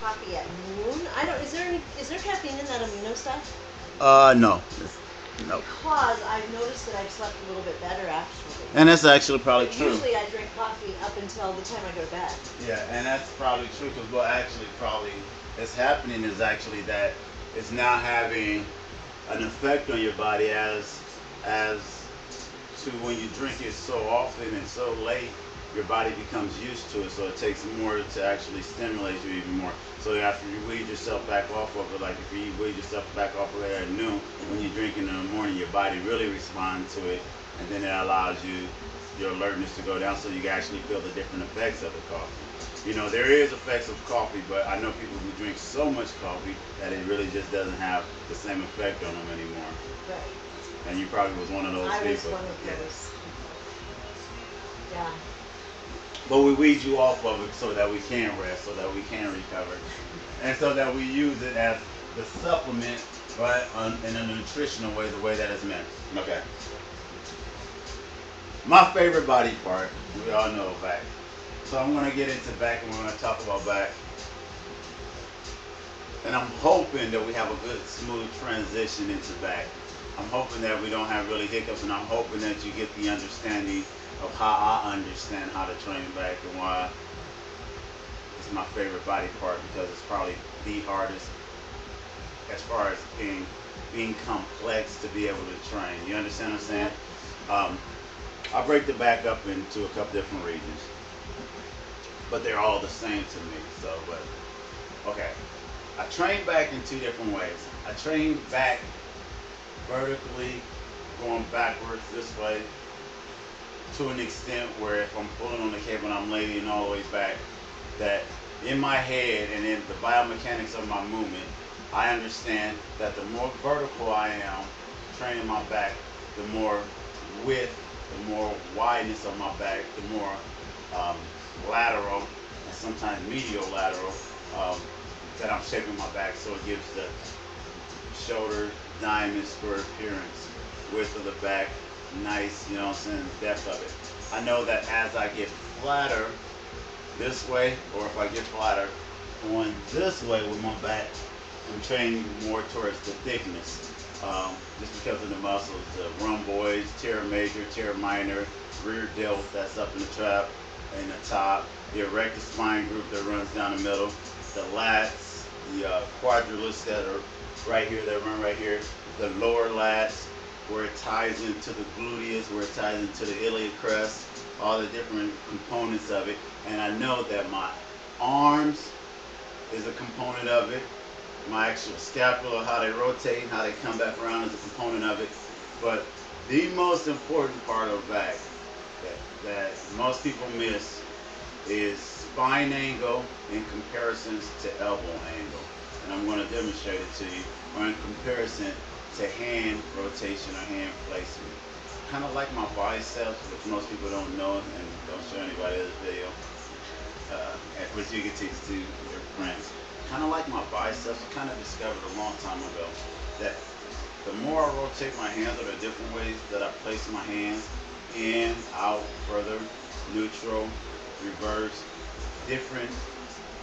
coffee at noon. I don't. Is there caffeine in that amino stuff? No. Nope. Because I've noticed that I've slept a little bit better actually. And that's actually probably But true. usually I drink coffee up until the time I go to bed. Yeah, and that's probably true because what actually probably is happening is actually that it's now having an effect on your body as to when you drink it so often and so late, your body becomes used to it. So it takes more to actually stimulate you even more. So after you weed yourself back off of it, like if you weed yourself back off of it at noon, when you drink it in the morning, your body really responds to it, and then it allows you your alertness to go down, so you can actually feel the different effects of the coffee. You know, there is effects of coffee, but I know people who drink so much coffee that it really just doesn't have the same effect on them anymore. Right. And you probably was one of those I people. was one of those. Yeah. But we weed you off of it so that we can rest, so that we can recover, and so that we use it as the supplement, right, in a nutritional way, the way that it's meant. Okay. My favorite body part, we all know back. So I'm going to get into back and we're going to talk about back. And I'm hoping that we have a good, smooth transition into back. I'm hoping that we don't have really hiccups, and I'm hoping that you get the understanding of how I understand how to train back and why it's my favorite body part, because it's probably the hardest as far as being complex to be able to train. You understand what I'm saying? I break the back up into a couple different regions, but they're all the same to me. So, but okay, I train back in two different ways. I train back vertically, going backwards this way, to an extent where if I'm pulling on the cable and I'm laying all the way back, that in my head and in the biomechanics of my movement, I understand that the more vertical I am training my back, the more width, the more wideness of my back, the more lateral and sometimes medial lateral that I'm shaping my back, so it gives the shoulder diamond square appearance, width of the back, nice, you know what I'm saying, depth of it. I know that as I get flatter this way, or if I get flatter going this way with my back, I'm training more towards the thickness, just because of the muscles, the rhomboids, tear major, tear minor, rear delt that's up in the trap, and the top, the erector spine group that runs down the middle, the lats, the quadriceps that are right here, that run right here, the lower lats, where it ties into the gluteus, where it ties into the iliac crest, all the different components of it. And I know that my arms is a component of it. My actual scapula, how they rotate and how they come back around, is a component of it. But the most important part of back that most people miss is spine angle in comparisons to elbow angle. And I'm going to demonstrate it to you, or in comparison to hand rotation or hand placement. Kind of like my biceps, which most people don't know and don't show anybody this video, which you can teach to your friends. Kind of like my biceps, I kind of discovered a long time ago that the more I rotate my hands, or the different ways that I place my hands, in, out, further, neutral, reverse, different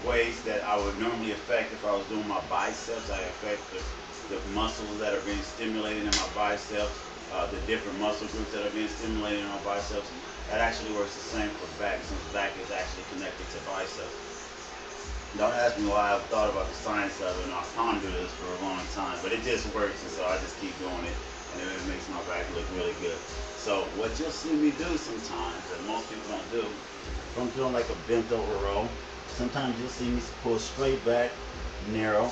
ways that I would normally affect if I was doing my biceps. I affect the muscles that are being stimulated in my biceps, the different muscle groups that are being stimulated in my biceps. That actually works the same for back, since back is actually connected to biceps. Don't ask me why I've thought about the science of it, and I've pondered this for a long time, but it just works, and so I just keep doing it, and it makes my back look really good. So what you'll see me do sometimes, that most people don't do, if I'm doing like a bent over row, sometimes you'll see me pull straight back, narrow,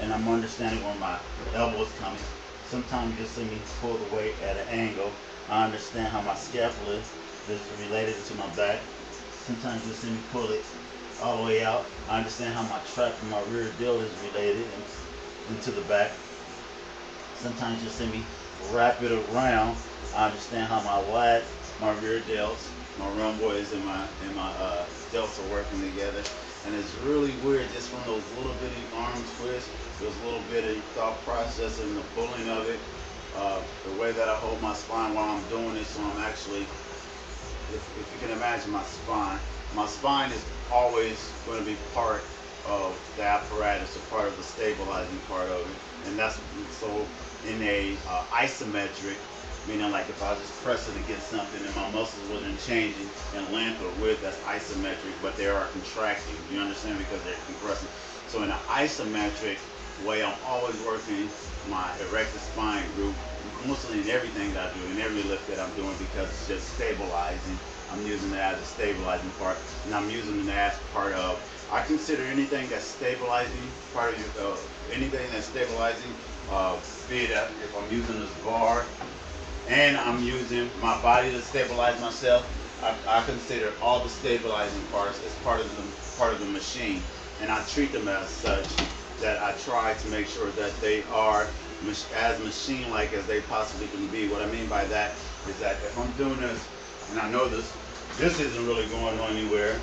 and I'm understanding where my elbow is coming. Sometimes you'll see me pull the weight at an angle. I understand how my scapula is related to my back. Sometimes you'll see me pull it all the way out. I understand how my trap and my rear delt is related into the back. Sometimes you'll see me wrap it around. I understand how my lats, my rear delts, my rhomboids, and my delts are working together. And it's really weird, just from those little bitty arm twists, those little bitty thought process and the pulling of it, the way that I hold my spine while I'm doing it. So I'm actually, if you can imagine my spine is always going to be part of the apparatus, a part of the stabilizing part of it. And that's so in a isometric, meaning like if I just press it against something and my muscles wasn't changing in length or width, that's isometric, but they are contracting. You understand? Because they're compressing. So in an isometric way, I'm always working my erector spine group, mostly in everything that I do, in every lift that I'm doing, because it's just stabilizing. I'm using it as a stabilizing part, and I'm using it as part of, I consider anything that's stabilizing, part of your, anything that's stabilizing, be it if I'm using this bar, and I'm using my body to stabilize myself, I consider all the stabilizing parts as part of the machine, and I treat them as such. That I try to make sure that they are as machine-like as they possibly can be. What I mean by that is that if I'm doing this, and I know this isn't really going anywhere,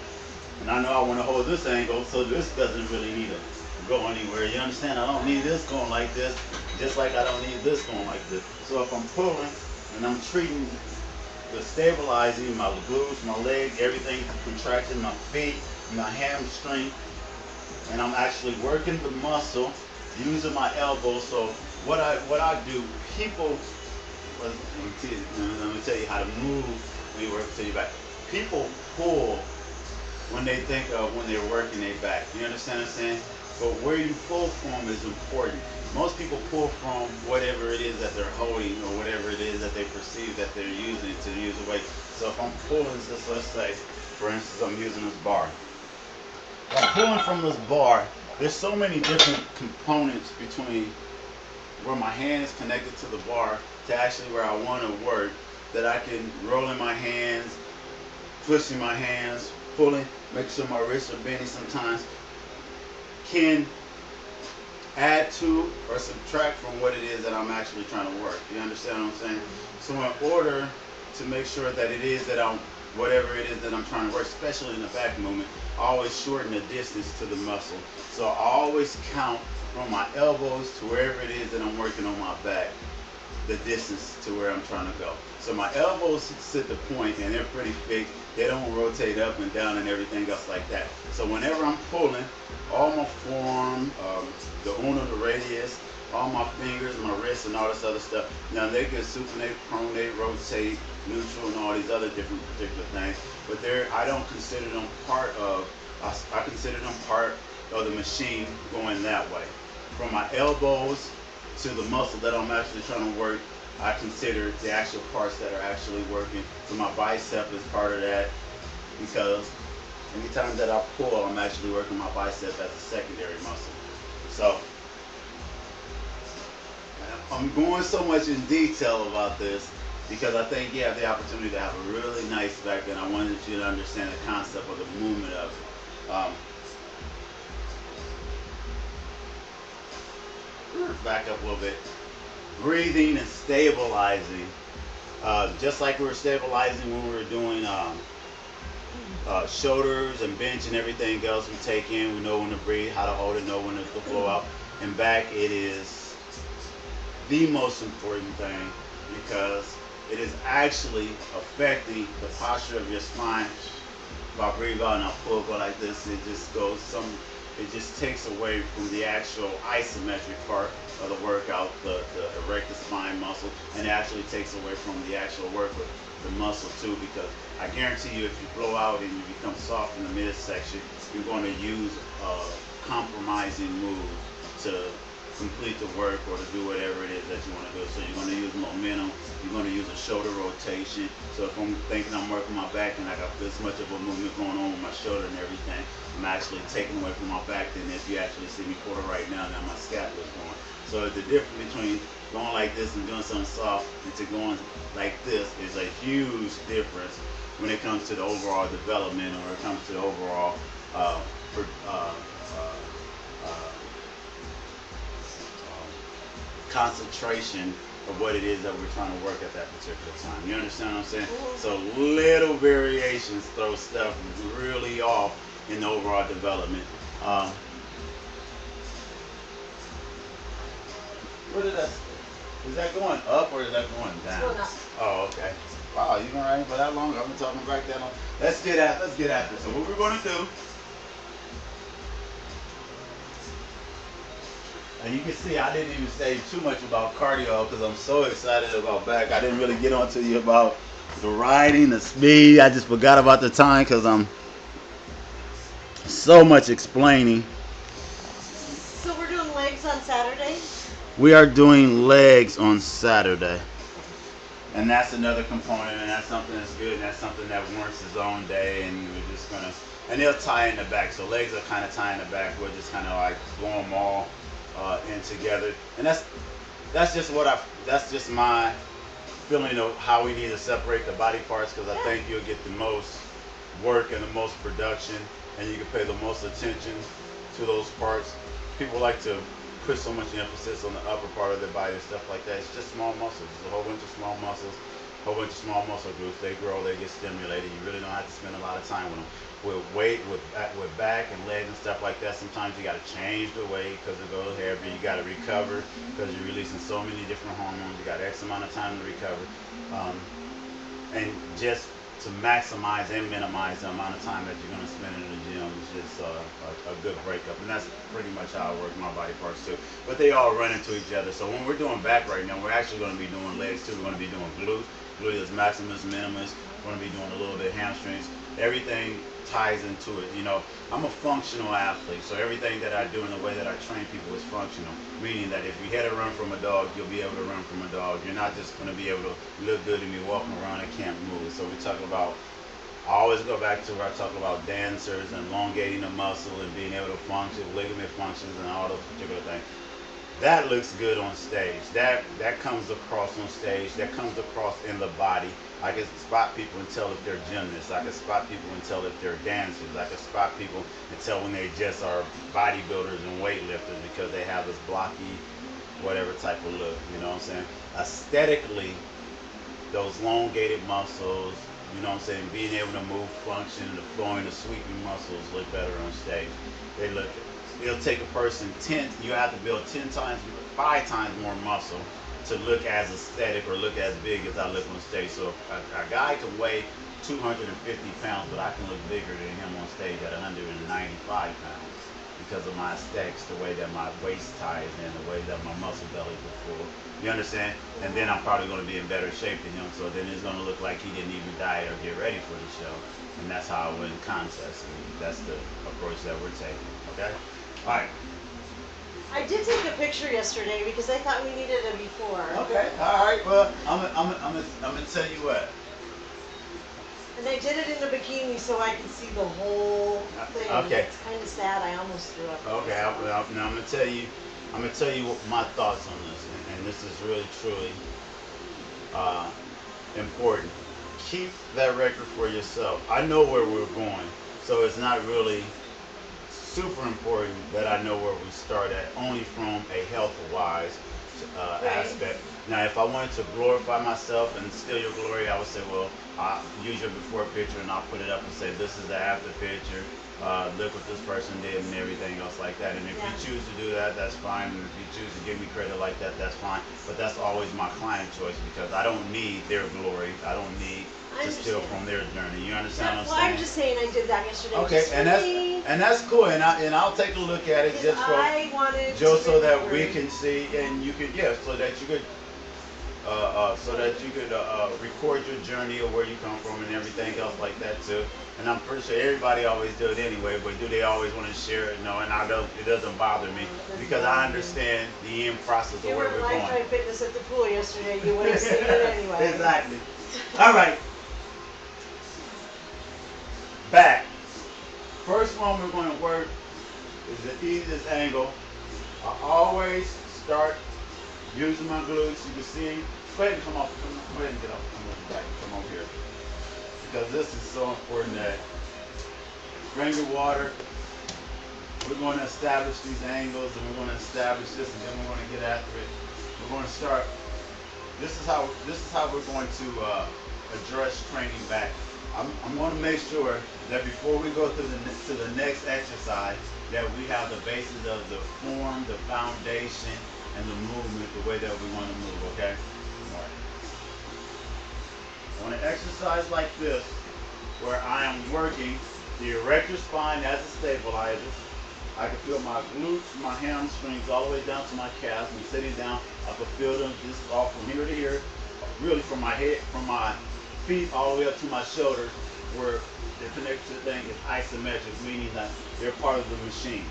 and I know I want to hold this angle, so this doesn't really need to go anywhere. You understand? I don't need this going like this, just like I don't need this going like this. So if I'm pulling and I'm treating the stabilizing, my glutes, my legs, everything contracting, my feet, my hamstring, and I'm actually working the muscle using my elbows. So what I do, people, let me tell you how to move when you work to your back. People pull when they think of when they're working their back. You understand what I'm saying? But where you pull from is important. Most people pull from whatever it is that they're holding or whatever it is that they perceive that they're using to use a weight. So if I'm pulling this, let's say, for instance, I'm using this bar. I'm pulling from this bar. There's so many different components between where my hand is connected to the bar to actually where I want to work, that I can roll in my hands, pushing my hands, pulling, make sure my wrists are bending sometimes, can add to or subtract from what it is that I'm actually trying to work. You understand what I'm saying? So in order to make sure that it is that I'm, whatever it is that I'm trying to work, especially in the back movement, I always shorten the distance to the muscle. So I always count from my elbows to wherever it is that I'm working on my back, the distance to where I'm trying to go. So my elbows sit the point and they're pretty fixed. They don't rotate up and down and everything else like that. So whenever I'm pulling, all my forearm, the ulna, the radius, all my fingers, my wrists, and all this other stuff. Now they can supinate, pronate, rotate, neutral, and all these other different particular things. But I don't consider them part of. I consider them part of the machine going that way. From my elbows to the muscle that I'm actually trying to work, I consider the actual parts that are actually working. So my bicep is part of that, because anytime that I pull, I'm actually working my bicep as a secondary muscle. So I'm going so much in detail about this because I think you have the opportunity to have a really nice back, and I wanted you to understand the concept of the movement of it. Back up a little bit. Breathing and stabilizing. Just like we were stabilizing when we were doing shoulders and bench and everything else we take in, we know when to breathe, how to hold it, know when to blow out. And back, it is the most important thing, because it is actually affecting the posture of your spine. If I breathe out and I pull, go like this, it just takes away from the actual isometric part of the workout, the erector spine muscle, and it actually takes away from the actual work with the muscle too, because I guarantee you, if you blow out and you become soft in the midsection, you're going to use a compromising move to complete the work or to do whatever it is that you want to do. So you're going to use momentum, you're going to use a shoulder rotation. So if I'm thinking I'm working my back and I got this much of a movement going on with my shoulder and everything, I'm actually taking away from my back than if you actually see me pull it right now and my scapula is going. So the difference between going like this and doing something soft and to going like this is a huge difference when it comes to the overall development, or it comes to the overall concentration of what it is that we're trying to work at that particular time. You understand what I'm saying? So little variations throw stuff really off in the overall development. What is that? Is that going up or is that going down? It's going up. Oh, okay. Wow, you've been riding for that long? I've been talking back that long. Let's get after it. So what we're going to do, And you can see I didn't even say too much about cardio because I'm so excited about back. I didn't really get on to you about the riding, the speed. I just forgot about the time because I'm so much explaining. So we're doing legs on Saturday? We are doing legs on Saturday. And that's another component, and that's something that's good, and that's something that warrants its own day, and we're just gonna, and they'll tie in the back. So legs are kind of tying the back. We're just kind of like throw them all in together, and that's just that's just my feeling of how we need to separate the body parts, because I think you'll get the most work and the most production, and you can pay the most attention to those parts. People like to put so much emphasis on the upper part of their body and stuff like that. It's just small muscles. It's a whole bunch of small muscles, a whole bunch of small muscle groups. They grow, they get stimulated. You really don't have to spend a lot of time with them. With weight, with back and legs and stuff like that, sometimes you got to change the weight because it goes heavy. You got to recover because you're releasing so many different hormones. You got X amount of time to recover. And just to maximize and minimize the amount of time that you're going to spend in the gym is just a good breakup. And that's pretty much how I work my body parts too. But they all run into each other. So when we're doing back right now, we're actually going to be doing legs too. We're going to be doing glutes, gluteus maximus, minimus. We're going to be doing a little bit of hamstrings. Everything ties into it. You know, I'm a functional athlete, so everything that I do and the way that I train people is functional, meaning that if you had to run from a dog, you'll be able to run from a dog. You're not just going to be able to look good and be walking around and can't move. So we talk about, I always go back to where I talk about dancers and elongating the muscle and being able to function, ligament functions and all those particular things. That looks good on stage. That comes across on stage. That comes across in the body. I can spot people and tell if they're gymnasts. I can spot people and tell if they're dancers. I can spot people and tell when they just are bodybuilders and weightlifters because they have this blocky, whatever type of look. You know what I'm saying? Aesthetically, those elongated muscles, you know what I'm saying, being able to move, function, the flowing, the sweeping muscles look better on stage. It'll take a person 10, you have to build 10 times, 5 times more muscle to look as aesthetic or look as big as I look on stage. So if a guy can weigh 250 pounds, but I can look bigger than him on stage at 195 pounds because of my aesthetics, the way that my waist ties in, the way that my muscle belly is full. You understand? And then I'm probably going to be in better shape than him, so then it's going to look like he didn't even diet or get ready for the show. And that's how I win contests. And that's the approach that we're taking. Okay? All right. I did take a picture yesterday because I thought we needed a before. Okay. All right. Well, I'm gonna tell you what. And I did it in a bikini so I could see the whole thing. Okay. It's kind of sad. I almost threw up. Okay. Now I'm gonna tell you. I'm gonna tell you what my thoughts on this, and this is really truly important. Keep that record for yourself. I know where we're going, so it's not really super important that I know where we start at, only from a health-wise aspect. Now, if I wanted to glorify myself and steal your glory, I would say, well, I'll use your before picture and I'll put it up and say, this is the after picture. Look what this person did and everything else like that. And if you choose to do that, that's fine. And if you choose to give me credit like that, that's fine. But that's always my client choice because I don't need their glory. I don't need to steal from their journey. You understand what I'm saying? I'm just saying I did that yesterday. Okay, and that's cool. And I'll take a look at it just so that we can see and you could so that you could record your journey of where you come from and everything else like that too. And I'm pretty sure everybody always do it anyway, but do they always want to share it? No, and it doesn't bother me because I understand the end process of where we're going. If you were Lifetime Fitness at the pool yesterday, you would have seen it anyway. Exactly. All right. Back. First one we're going to work is the easiest angle. I always start using my glutes. You can see. Go ahead and come off. Go ahead and get up. Come over back. Come over here. Because this is so important that bring your water. We're going to establish these angles and we're going to establish this and then we're going to get after it. We're going to start. This is how we're going to address training back. I'm going to make sure that before we go to the next exercise that we have the basis of the form, the foundation, and the movement the way that we want to move, okay? All right. On an exercise like this, where I am working the erector spine as a stabilizer, I can feel my glutes, my hamstrings, all the way down to my calves. I'm sitting down. I can feel them just off from here to here, really from my head, from my feet all the way up to my shoulders, where they're connected to the thing is isometric, meaning that they're part of the machine.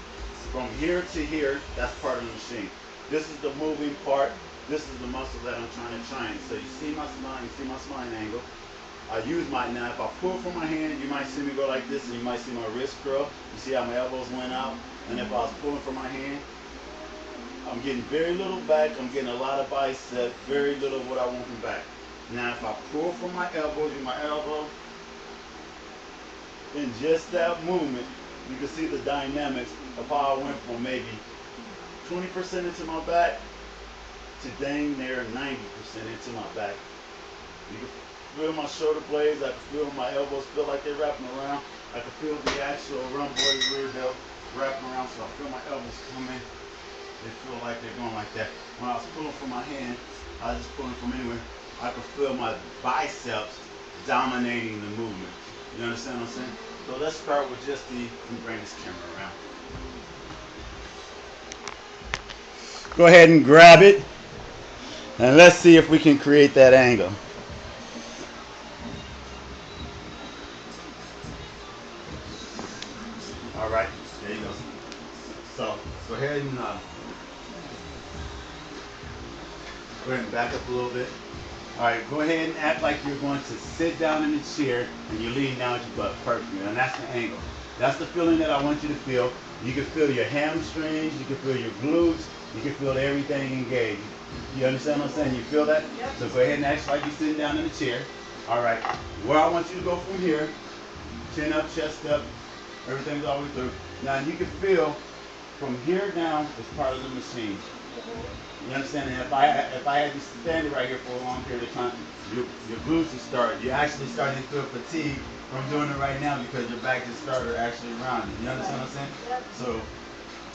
From here to here, that's part of the machine. This is the moving part. This is the muscle that I'm trying to train. So you see my spine, you see my spine angle. I use my, now if I pull from my hand, you might see me go like this, and you might see my wrist curl. You see how my elbows went out? And if I was pulling from my hand, I'm getting very little back, I'm getting a lot of bicep, very little of what I want from back. Now if I pull from my elbow, use my elbow, in just that movement, you can see the dynamics of how I went from maybe 20% into my back to dang near 90% into my back. You can feel my shoulder blades, I can feel my elbows feel like they're wrapping around. I can feel the actual rhomboid rear delt wrapping around, so I feel my elbows coming. They feel like they're going like that. When I was pulling from my hand, I was just pulling from anywhere. I could feel my biceps dominating the movement. You understand what I'm saying? So let's start with just the, let me bring this camera around. Go ahead and grab it, and let's see if we can create that angle. All right, there you go. So go ahead and back up a little bit. All right, go ahead and act like you're going to sit down in the chair and you're leaning down with your butt. Perfect, and that's the angle. That's the feeling that I want you to feel. You can feel your hamstrings, you can feel your glutes, you can feel everything engaged. You understand what I'm saying? You feel that? Yep. So go ahead and act like you're sitting down in the chair. All right, where I want you to go from here, chin up, chest up, everything's all the way through. Now you can feel from here down is part of the machine. You understand? And if I had you standing right here for a long period of time, your glutes will start. You're actually starting to feel fatigue from doing it right now because your back just started actually rounding. You understand what I'm saying? Yep. So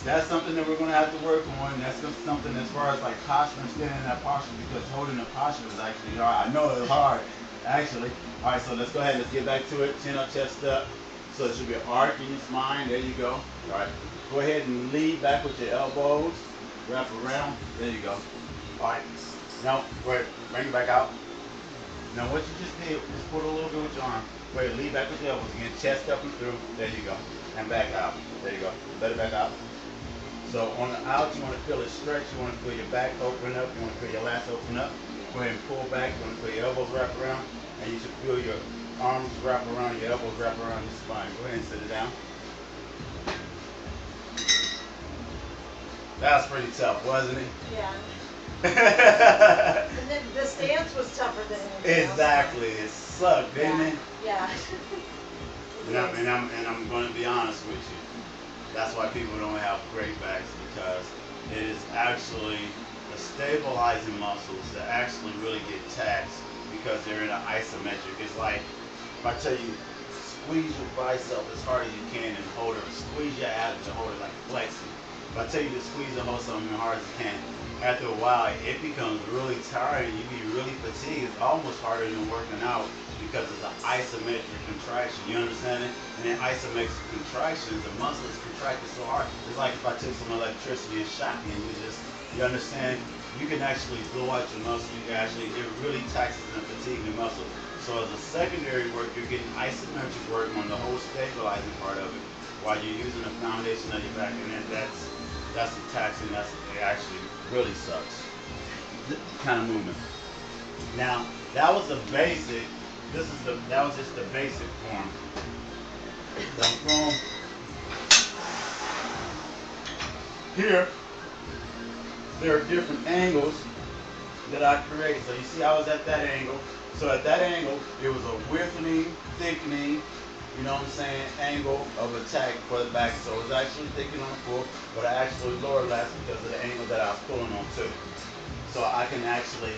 that's something that we're going to have to work on. That's something as far as like posture and staying in that posture, because holding the posture is actually hard. I know it's hard, actually. All right, so let's go ahead. Let's get back to it. Chin up, chest up. So it should be an arc in your spine. There you go. All right. Go ahead and lean back with your elbows. Wrap around. There you go. All right. Now, bring it back out. Now, what you just did is put a little bit with your arm. Go ahead, lean back with your elbows again. Chest up and through. There you go. And back out. There you go. Let it back out. So on the out, you want to feel it stretch. You want to feel your back open up. You want to feel your lats open up. Go ahead and pull back. You want to feel your elbows wrap around. And you should feel your arms wrap around, your elbows wrap around your spine. Go ahead and sit it down. That was pretty tough, wasn't it? Yeah. And then the stance was tougher than anything Exactly. It sucked, didn't it? Yeah. And I'm going to be honest with you. That's why people don't have great backs, because it is actually the stabilizing muscles that actually really get taxed because they're in an isometric. It's like if I tell you, squeeze your bicep as hard as you can and hold it. Squeeze your abs and hold it like flexing. If I tell you to squeeze and hold something as hard as you can, after a while it becomes really tiring. You be really fatigued. It's almost harder than working out because it's an isometric contraction. You understand it? And in isometric contractions, the muscles contracted so hard. It's like if I took some electricity and shot you, and you understand? You can actually blow out your muscle. You can actually, it really taxes and fatigues the muscle. So as a secondary work, you're getting isometric work on the whole stabilizing part of it, while you're using the foundation of your back, and then that's the taxing. It actually really sucks. Kind of movement. Now that was the basic. That was just the basic form. From here, there are different angles that I create. So you see, I was at that angle. So at that angle, it was a widthening, thickening, you know what I'm saying, angle of attack for the back. So it was actually thickening on the pull, but I actually lowered last because of the angle that I was pulling on too. So I can actually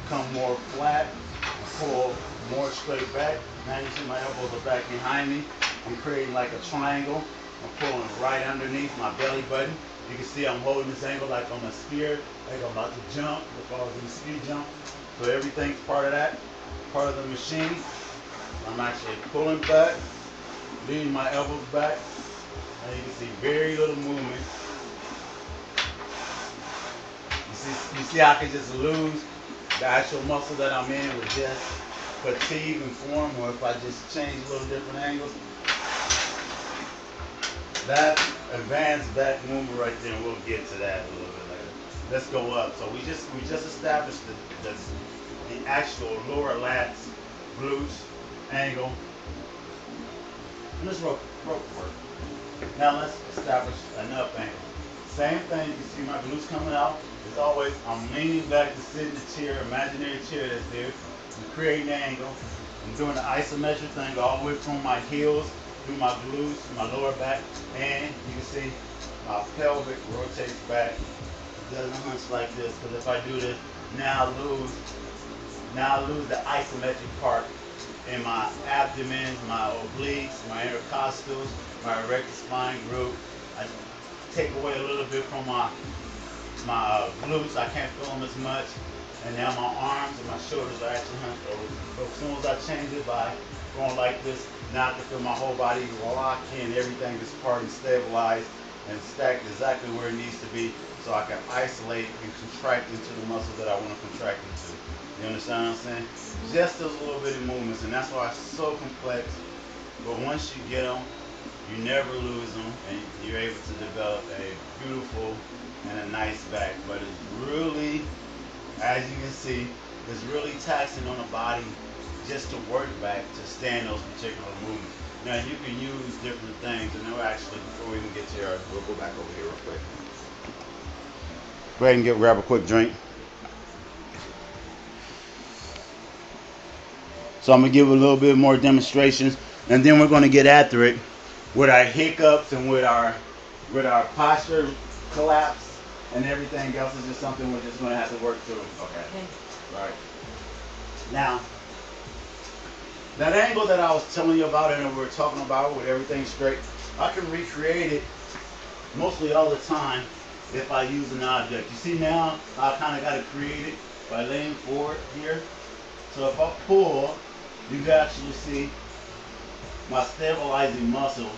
come more flat, pull more straight back. Now you see my elbows are back behind me. I'm creating like a triangle. I'm pulling right underneath my belly button. You can see I'm holding this angle like I'm a skier, like I'm about to jump, if I was in a ski jump. So everything's part of that, part of the machine. I'm actually pulling back, leaning my elbows back, And you can see very little movement. You see I can just lose the actual muscle that I'm in with just fatigue and form, or if I just change a little different angles. That advanced back movement right there, and we'll get to that a little bit later. Let's go up. So we just established the actual lower lats, glutes, angle. And this rope work. Now let's establish an up angle. Same thing, you can see my glutes coming out. As always, I'm leaning back to sit in the chair, imaginary chair that's there. I'm creating an angle. I'm doing the isometric thing all the way from my heels through my glutes, my lower back, and you can see my pelvic rotates back. It doesn't hunch like this, because if I do this, now I lose the isometric part in my abdomen, my obliques, my intercostals, my erector spine group. I take away a little bit from my glutes. I can't feel them as much. And now my arms and my shoulders are actually hunched over. So as soon as I change it by going like this, now I can feel my whole body lock in. Everything is part and stabilized and stacked exactly where it needs to be, so I can isolate and contract into the muscle that I want to contract into. You understand what I'm saying? Just those little bitty movements, and that's why it's so complex. But once you get them, you never lose them, and you're able to develop a beautiful and a nice back. But it's really, as you can see, it's really taxing on the body just to work back to stand those particular movements. Now you can use different things, and then actually, before we even get to our, we'll go back over here real quick. Go ahead and grab a quick drink. So I'm gonna give a little bit more demonstrations, and then we're gonna get after it with our hiccups and with our posture collapse and everything else. Is just something we're just gonna have to work through. Okay. Right. Now, that angle that I was telling you about and we were talking about with everything straight, I can recreate it mostly all the time if I use an object. You see now, I kind of got to create it by laying forward here. So if I pull, you can actually see my stabilizing muscles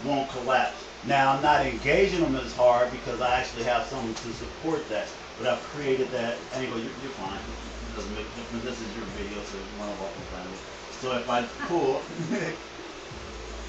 won't collapse. Now I'm not engaging them as hard because I actually have something to support that, but I've created that angle. You're fine. It doesn't make a difference. This is your video, so you want to walk in front of me. So if I pull,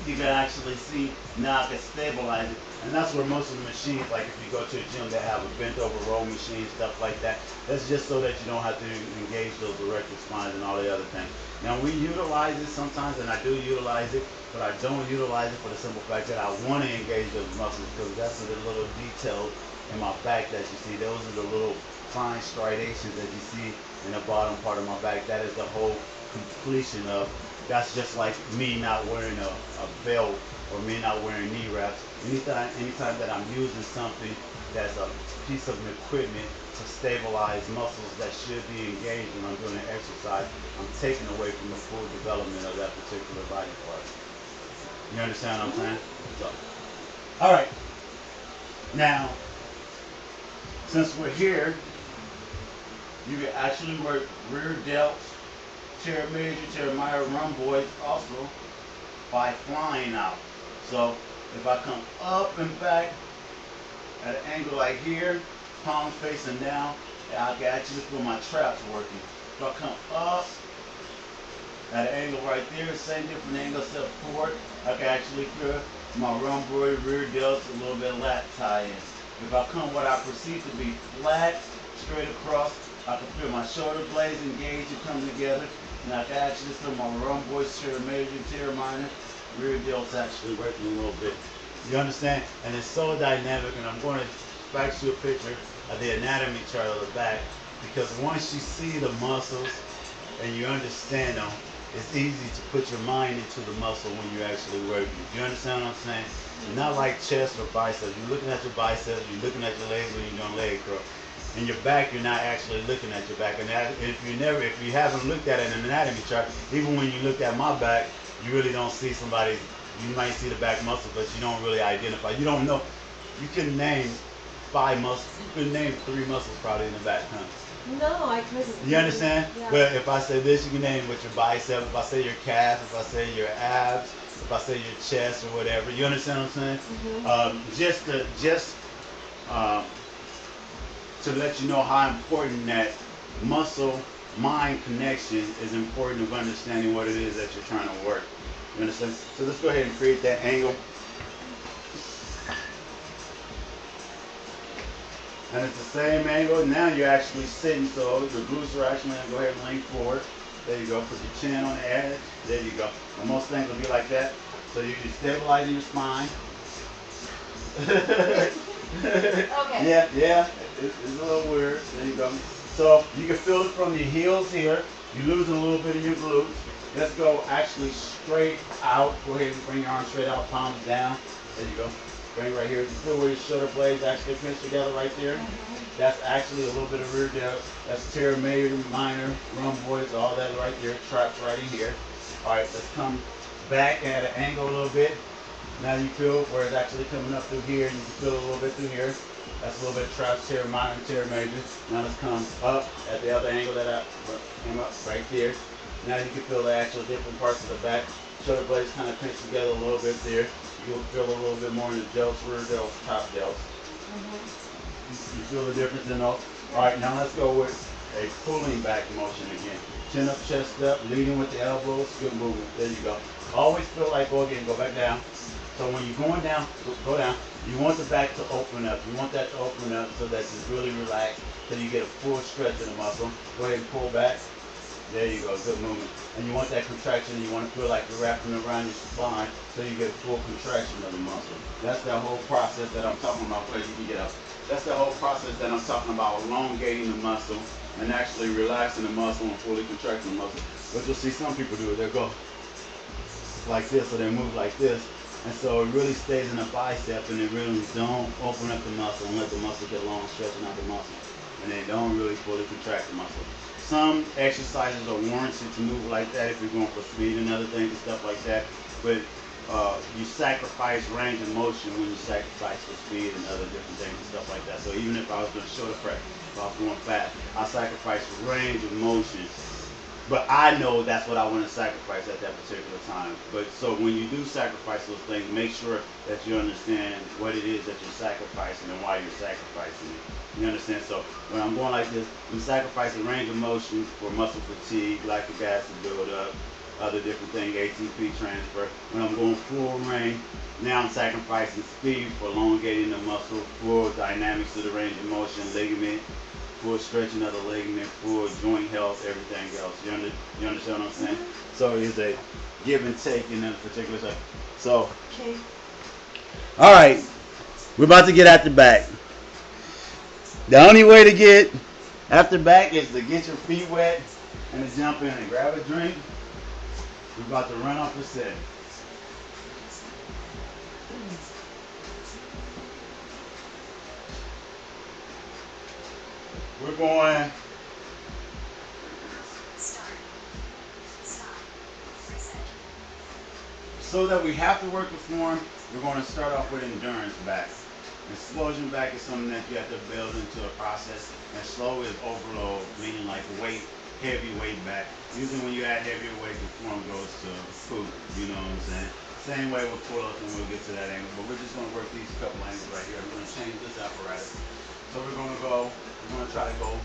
you can actually see now I can stabilize it. And that's where most of the machines, like if you go to a gym that have a bent over row machine, stuff like that, that's just so that you don't have to engage those erector spines and all the other things. Now we utilize it sometimes, and I do utilize it, but I don't utilize it for the simple fact that I want to engage those muscles, because that's the little details in my back that you see. Those are the little fine striations that you see in the bottom part of my back. That is the whole completion of. That's just like me not wearing a belt or me not wearing knee wraps. Anytime that I'm using something that's a piece of equipment to stabilize muscles that should be engaged when I'm doing an exercise, I'm taking away from the full development of that particular body part. You understand what I'm saying? So, all right. Now, since we're here, you can actually work rear delts, chair major, chair minor, rhomboids also by flying out. So if I come up and back at an angle like here, palms facing down, I can actually feel my traps working. If I come up at an angle right there, same different angle except forward, I can actually feel my rhomboid, rear delts, a little bit of lat tie in. If I come what I perceive to be flat, straight across, I can feel my shoulder blades engage and come together. And I can actually feel my rhomboids, chair major, chair minor, rear delts actually working a little bit. You understand? And it's so dynamic, and I'm going to fax you a picture of the anatomy chart of the back, because once you see the muscles and you understand them, it's easy to put your mind into the muscle when you're actually working. You understand what I'm saying? It's not like chest or biceps. You're looking at your biceps, you're looking at your legs when you're doing leg curl. In your back, you're not actually looking at your back. And if you haven't looked at an anatomy chart, even when you look at my back, you really don't see somebody. You might see the back muscle, but you don't really identify. You don't know. You can name 5 muscles. You can name 3 muscles probably in the back, huh? No, I couldn't. You understand? Yeah. But if I say this, you can name with your bicep. If I say your calf, if I say your abs, if I say your chest or whatever. You understand what I'm saying? Just to let you know how important that muscle mind connection is important of understanding what it is that you're trying to work. You understand? So let's go ahead and create that angle. And it's the same angle. Now you're actually sitting, so your glutes are actually going to go ahead and lean forward. There you go. Put your chin on the edge. There you go. And most things will be like that. So you're stabilizing your spine. Okay. Yeah. It's a little weird. There you go. So you can feel it from your heels here. You're losing a little bit of your glutes. Let's go actually straight out. Go ahead and bring your arms straight out, palms down. There you go. Bring right here. You feel where your shoulder blades actually pinch together right there? That's actually a little bit of rear delt. That's tear major, minor, rhomboids, all that right there. Traps right in here. All right, let's come back at an angle a little bit. Now you feel where it's actually coming up through here. You can feel a little bit through here. That's a little bit of traps, tear minor, tear major. Now let's come up at the other angle that I came up right there. Now you can feel the actual different parts of the back. Shoulder blades kind of pinch together a little bit there. You'll feel a little bit more in the delts, rear delts, top delts. You feel the difference in those? All right, now let's go with a pulling back motion again. Chin up, chest up, leading with the elbows. Good movement. There you go. Always feel like, go again, go back down. So when you're going down, go down. You want the back to open up. You want that to open up so that it's really relaxed, so you get a full stretch in the muscle. Go ahead and pull back. There you go, good movement. And you want that contraction, you want to feel like you're wrapping around your spine so you get a full contraction of the muscle. That's that whole process that I'm talking about where you can get up. That's the whole process that I'm talking about, elongating the muscle and actually relaxing the muscle and fully contracting the muscle. But you'll see some people do it, they'll go like this or they move like this. And so it really stays in the bicep and they really don't open up the muscle and let the muscle get long, stretching out the muscle. And they don't really fully contract the muscle. Some exercises are warranted to move like that if you're going for speed and other things and stuff like that. But you sacrifice range of motion when you sacrifice for speed and other different things and stuff like that. So even if I was doing shoulder press, if I was going fast, I sacrifice range of motion. But I know that's what I want to sacrifice at that particular time. But so when you do sacrifice those things, make sure that you understand what it is that you're sacrificing and why you're sacrificing it. You understand? So when I'm going like this, I'm sacrificing range of motion for muscle fatigue, lactic acid buildup, other different things, ATP transfer. When I'm going full range, now I'm sacrificing speed for elongating the muscle, full dynamics of the range of motion, ligament, full stretching of the ligament, full joint health, everything else. You understand what I'm saying? So it's a give and take in that particular thing. So, Okay. all right, we're about to get at the back. The only way to get after back is to get your feet wet and to jump in and grab a drink. We're about to run off the set. We're going so that we have to work the form. We're going to start off with endurance back. Explosion back is something that you have to build into a process, and slow is overload, meaning like weight, heavy weight back. Usually when you add heavier weight, the form goes to food, you know what I'm saying? Same way with pull-ups, and we'll get to that angle, but we're just going to work these couple angles right here. I'm going to change this apparatus. So we're going to try to go,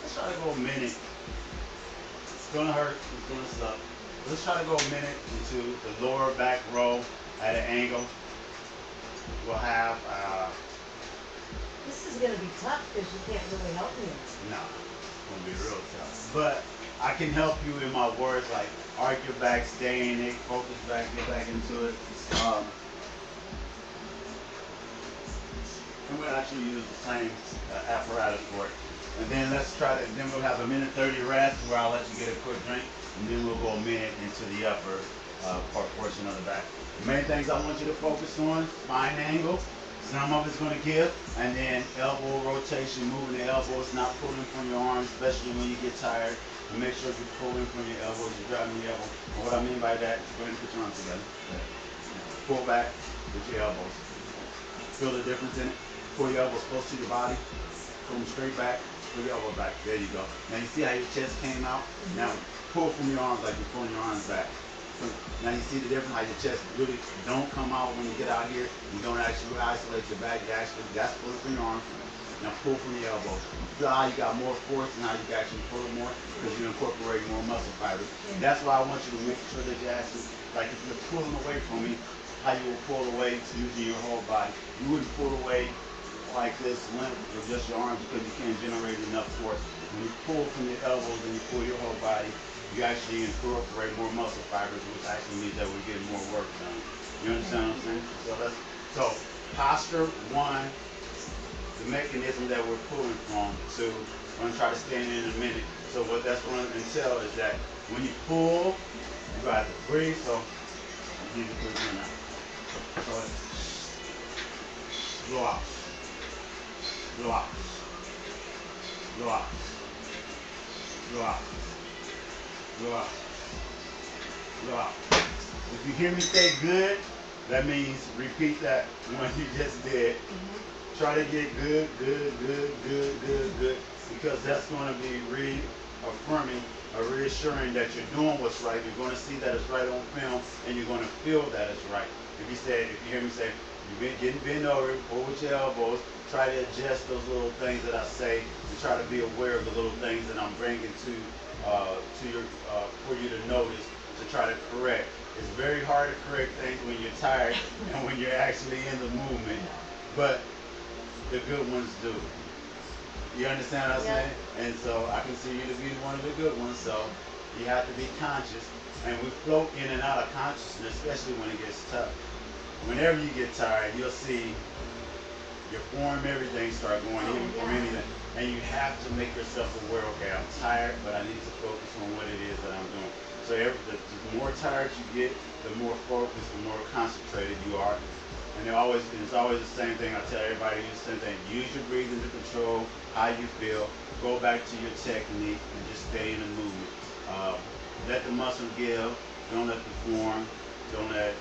let's try to go a minute. It's going to hurt, it's going to suck. Let's try to go a minute into the lower back row at an angle. We'll have, This is going to be tough because you can't really help me. no, it's going to be real tough. But I can help you in my words like arc your back, stay in it, focus back, get back into it. And we'll actually use the same apparatus for it. And then then we'll have a minute 30 rest where I'll let you get a quick drink. And then we'll go a minute into the upper portion of the back. The main things I want you to focus on, spine angle, some of it's going to give, and then elbow rotation, moving the elbows, not pulling from your arms, especially when you get tired. And make sure you're pulling from your elbows, you're driving your elbow. And what I mean by that is go ahead and put your arms together. Pull back with your elbows. Feel the difference in it? Pull your elbows close to your body, pull them straight back, pull your elbow back. There you go. Now you see how your chest came out? Now pull from your arms like you're pulling your arms back. Now you see the difference, how your chest really don't come out when you get out here. You don't actually isolate your back. You actually, that's pull from your arm. Now pull from the elbow. You feel how you got more force and how you can actually pull it more because you incorporate more muscle fibers. That's why I want you to make sure that you actually, like if you're pulling away from me, how you will pull away using your whole body. You wouldn't pull away like this limp with just your arms because you can't generate enough force. When you pull from your elbows and you pull your whole body, you actually incorporate more muscle fibers, which actually means that we're getting more work done. You understand what I'm saying? So posture, one, the mechanism that we're pulling from, two, I'm going to try to stand in a minute. So what that's going to entail is that when you pull, you got to breathe, so you need to breathe in now. So blow out, blow out, blow out, blow out, blow out, blow out. If you hear me say good, that means repeat that one you just did. Try to get good, good, good, good, good, good, because that's going to be reaffirming or reassuring that you're doing what's right. You're going to see that it's right on film, and you're going to feel that it's right. If you hear me say, you've been getting bent over, pull with your elbows, try to adjust those little things that I say, and try to be aware of the little things that I'm bringing to your for you to notice, to try to correct. It's very hard to correct things when you're tired and when you're actually in the movement, but the good ones do. You understand what I'm saying? And so I consider you to be one of the good ones, so you have to be conscious. And we float in and out of consciousness, especially when it gets tough. Whenever you get tired, you'll see your form, everything start going in from anything. And you have to make yourself aware, okay, I'm tired, but I need to focus on what it is that I'm doing. So the more tired you get, the more focused, the more concentrated you are. And it's always the same thing. I tell everybody the same thing. Use your breathing to control how you feel. Go back to your technique and just stay in the movement. Let the muscle give. Don't let the form. Don't let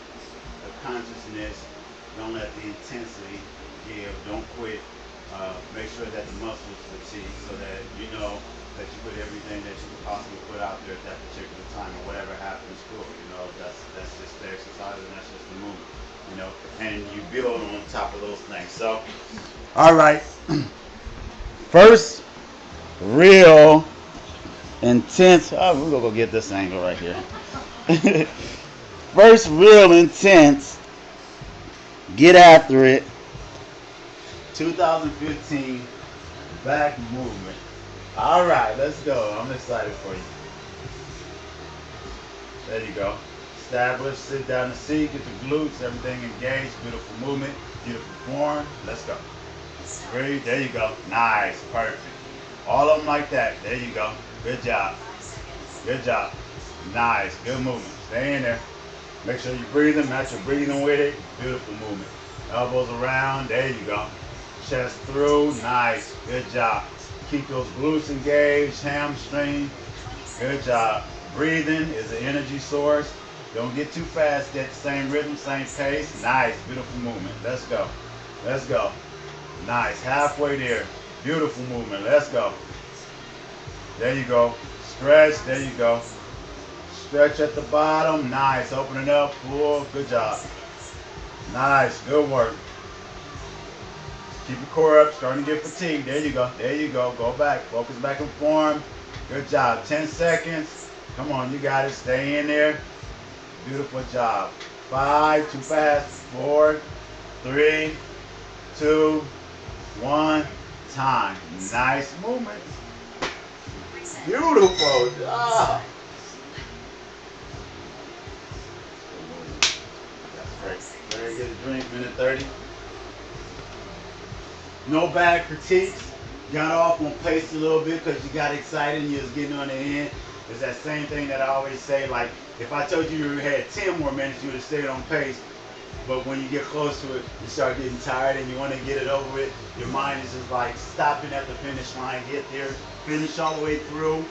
the consciousness. Don't let the intensity give. Don't quit. Make sure that the muscles fatigue so that you know that you put everything that you can possibly put out there at that particular time, or whatever happens, cool. That's just the exercise, and that's just the movement. And you build on top of those things. So, all right. First, real intense. Oh, we're gonna go get this angle right here. First, real intense. Get after it. 2015 back movement. All right, let's go. I'm excited for you. There you go. Establish, sit down in the seat, get the glutes, everything engaged, beautiful movement, beautiful form. Let's go. Breathe, there you go. Nice, perfect. All of them like that. There you go. Good job. Good job. Nice, good movement. Stay in there. Make sure you're breathing, match your breathing with it. Beautiful movement. Elbows around, there you go. Chest through, nice, good job. Keep those glutes engaged, hamstring. Good job. Breathing is an energy source. Don't get too fast, get the same rhythm, same pace. Nice, beautiful movement. Let's go. Let's go. Nice, halfway there. Beautiful movement. Let's go. There you go. Stretch, there you go. Stretch at the bottom. Nice, open it up, pull. Good job. Nice, good work. Keep your core up, starting to get fatigued. There you go. There you go. Go back. Focus back and form. Good job. 10 seconds. Come on, you got it. Stay in there. Beautiful job. 5, too fast. 4, 3, 2, 1. Time. Nice movement. Beautiful job. That's great. Very good drink. Minute 30. No bad critiques. Got off on pace a little bit because you got excited and you was getting on the end. It's that same thing that I always say, like, if I told you you had 10 more minutes, you would have stayed on pace. But when you get close to it, you start getting tired and you want to get it over with. Your mind is just like stopping at the finish line, get there, finish all the way through.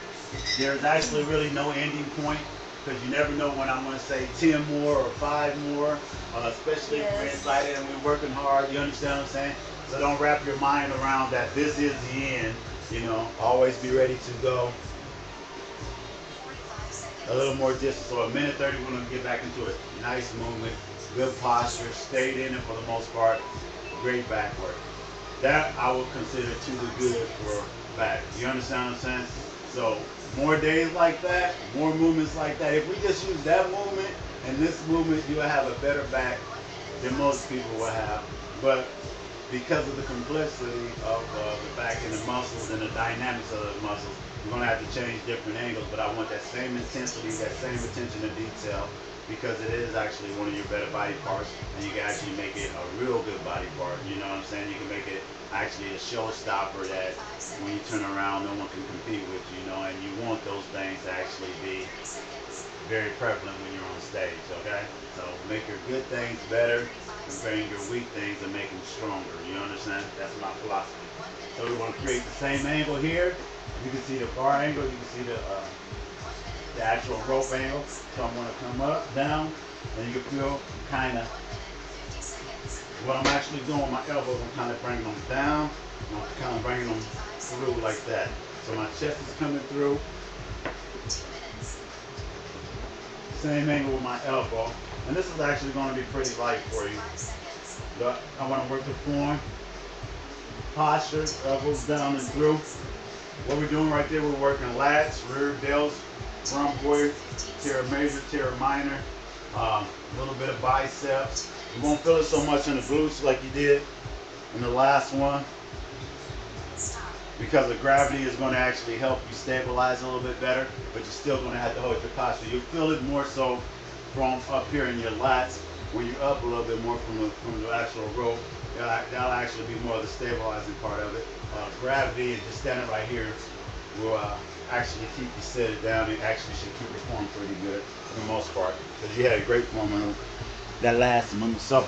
There's actually really no ending point because you never know when I'm going to say 10 more or 5 more, especially if we're excited and we're working hard. You understand what I'm saying? So don't wrap your mind around that this is the end. Always be ready to go. a little more distance. So a minute 30, we're gonna get back into it. Nice movement, good posture, stayed in it for the most part. Great back work. That I would consider to the good for back. You understand what I'm saying? So more days like that, more movements like that. If we just use that movement and this movement, you'll have a better back than most people will have. But because of the complexity of the back and the muscles and the dynamics of the muscles, we're going to have to change different angles. But I want that same intensity, that same attention to detail, because it is actually one of your better body parts, and you can actually make it a real good body part. You know what I'm saying? You can make it actually a showstopper that when you turn around, no one can compete with you, you know, and you want those things to actually be very prevalent when you're on stage, okay? So make your good things better and bring your weak things and make them stronger. You understand? That's my philosophy. So we want to create the same angle here. You can see the bar angle, you can see the actual rope angle. So I'm going to come up, down, and you can feel kind of what I'm actually doing with my elbows. I'm kind of bringing them down, and I'm kind of bringing them through like that. So my chest is coming through. Same angle with my elbow. And this is actually going to be pretty light for you. But I want to work the form, posture, elbows down and through. What we're doing right there, we're working lats, rear delts, rhomboid, tear major, tear minor, a little bit of biceps. You won't feel it so much in the glutes like you did in the last one, because the gravity is going to actually help you stabilize a little bit better, but you're still going to have to hold your posture. You'll feel it more so from up here in your lats when you're up a little bit more from the actual rope. That'll actually be more of the stabilizing part of it. Gravity and just standing right here will actually keep you set down and actually should keep your form pretty good for the most part, because you had a great form on that last one. So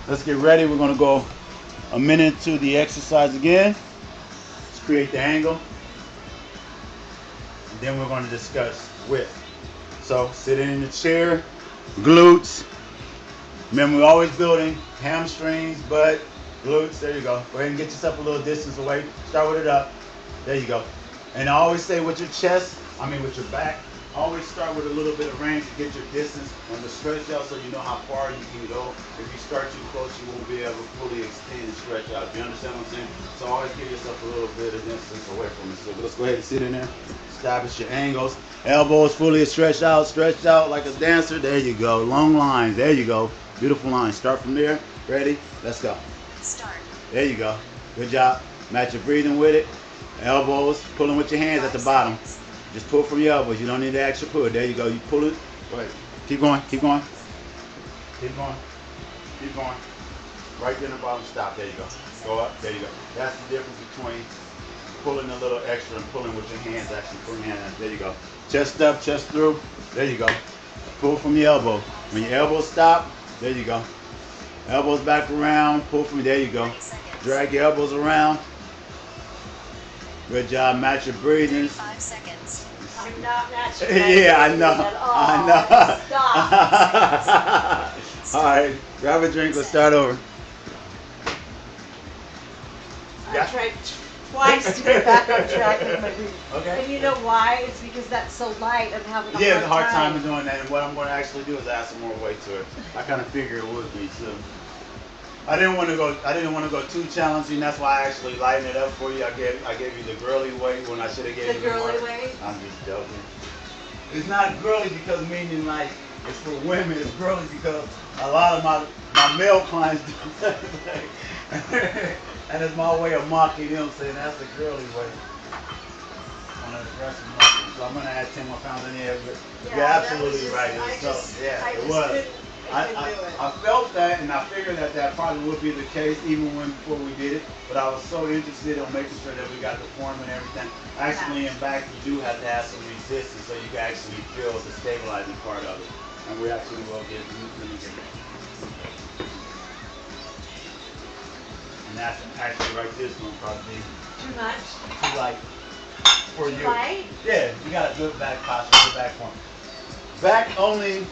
let's get ready. We're going to go a minute into the exercise again. Let's create the angle, and then we're going to discuss width. So sitting in the chair, glutes. Remember, we're always building hamstrings, butt, glutes. There you go. Go ahead and get yourself a little distance away. Start with it up. There you go. And I always say with your chest, with your back, always start with a little bit of range to get your distance and the stretch out, so you know how far you can go. If you start too close, you won't be able to fully extend and stretch out. Do you understand what I'm saying? So always give yourself a little bit of distance away from it. So let's go ahead and sit in there. Establish your angles. Elbows fully stretched out like a dancer. There you go. Long lines. There you go. Beautiful lines. Start from there. Ready? Let's go. Start. There you go. Good job. Match your breathing with it. Elbows, pulling with your hands at the bottom. Just pull from your elbows. You don't need the extra pull. There you go. You pull it. Go ahead. Keep going. Keep going. Keep going. Keep going. Right there in the bottom. Stop. There you go. Go up. There you go. That's the difference between pulling a little extra and pulling with your hands. Actually pulling your hands. There you go. Chest up, chest through. There you go. Pull from your elbow. When your elbows stop, there you go. Elbows back around. Pull from. There you go. Drag your elbows around. Good job. Match your breathing. 5 seconds. I'm not matching. Yeah, I know. At all. I know. Stop. All right, grab a drink. Let's start over. I tried twice to get back on track with my breathing. Okay. And you know why? It's because that's so light. I'm having a Yeah, the hard time. time in doing that. And what I'm going to actually do is add some more weight to it. I kind of figured it would be too. I didn't want to go too challenging. That's why I actually lightened it up for you. I gave you the girly weight when I should have gave The you the girly more. weight? I'm just joking. It's not girly because meaning like it's for women. It's girly because a lot of my male clients do that thing. And it's my way of mocking them, saying that's the girly way. On an aggressive muscle. So I'm gonna add 10 more pounds in there. But Yeah, you're absolutely just, right. I It just, yeah, I it just was. couldn't, I couldn't do it. I felt that, and I figured that probably would be the case even before we did it. But I was so interested in making sure that we got the form and everything. Actually, in back, you do have to have some resistance so you can actually feel the stabilizing part of it. And we actually will get. Let me get it. And that's actually right. This one probably Too much? too light for Too you. light? Yeah, you got a good back posture, good back form. Back only